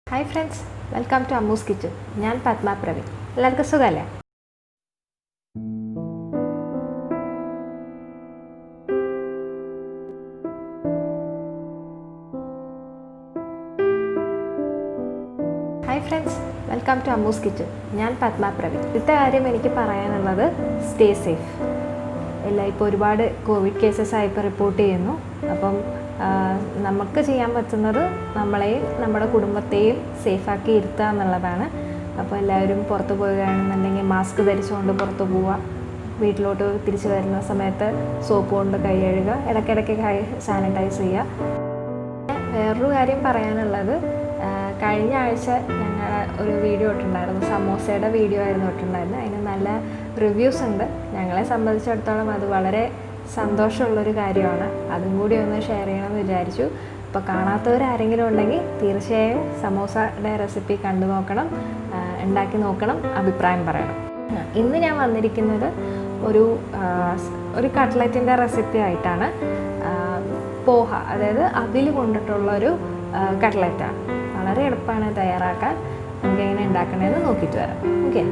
Hi friends, welcome to Ammu's Kitchen. I am Padma Praveen. എല്ലാവർക്കും സുഖമല്ലേ? Hi friends, welcome to Ammu's Kitchen. I am Padma Praveen. ഇന്നത്തെ കാര്യം എനിക്ക് പറയാനുള്ളത് stay safe. ഇപ്പോൾ ഒരുപാട് കോവിഡ് കേസസ് ആയി റിപ്പോർട്ട് ചെയ്യുന്നു. അപ്പം നമുക്ക് ചെയ്യാൻ പറ്റുന്നത് നമ്മളെയും നമ്മുടെ കുടുംബത്തെയും സേഫാക്കി ഇരുത്തുക എന്നുള്ളതാണ്. അപ്പോൾ എല്ലാവരും പുറത്ത് പോവുകയാണെന്നുണ്ടെങ്കിൽ മാസ്ക് ധരിച്ചുകൊണ്ട് പുറത്ത് പോവുക, വീട്ടിലോട്ട് തിരിച്ചു വരുന്ന സമയത്ത് സോപ്പ് കൊണ്ട് കൈ കഴുകുക, ഇടയ്ക്കിടയ്ക്ക് കൈ സാനിറ്റൈസ് ചെയ്യുക. വേറൊരു കാര്യം പറയാനുള്ളത്, കഴിഞ്ഞ ആഴ്ച ഞങ്ങൾ ഒരു വീഡിയോ ഇട്ടിട്ടുണ്ടായിരുന്നു, സമോസയുടെ വീഡിയോ ആയിരുന്നു ഇട്ടിട്ടുണ്ടായിരുന്നത്. അതിന് നല്ല റിവ്യൂസ് ഉണ്ട്. ഞങ്ങളെ സംബന്ധിച്ചിടത്തോളം അത് വളരെ സന്തോഷമുള്ളൊരു കാര്യമാണ്. അതും കൂടി ഒന്ന് ഷെയർ ചെയ്യണമെന്ന് വിചാരിച്ചു. അപ്പോൾ കാണാത്തവരാരെങ്കിലും ഉണ്ടെങ്കിൽ തീർച്ചയായും സമോസയുടെ റെസിപ്പി കണ്ടു നോക്കണം, ഉണ്ടാക്കി നോക്കണം, അഭിപ്രായം പറയണം. ഇന്ന് ഞാൻ വന്നിരിക്കുന്നത് ഒരു കട്ട്ലറ്റിൻ്റെ റെസിപ്പി ആയിട്ടാണ്. പോഹ, അതായത് അവിൽ കൊണ്ടിട്ടുള്ളൊരു കട്ട്ലറ്റാണ്. വളരെ എളുപ്പമാണ് തയ്യാറാക്കാൻ. നമുക്ക് എങ്ങനെ ഉണ്ടാക്കണമെന്ന് നോക്കിയിട്ട് വരാം. ഓക്കെ.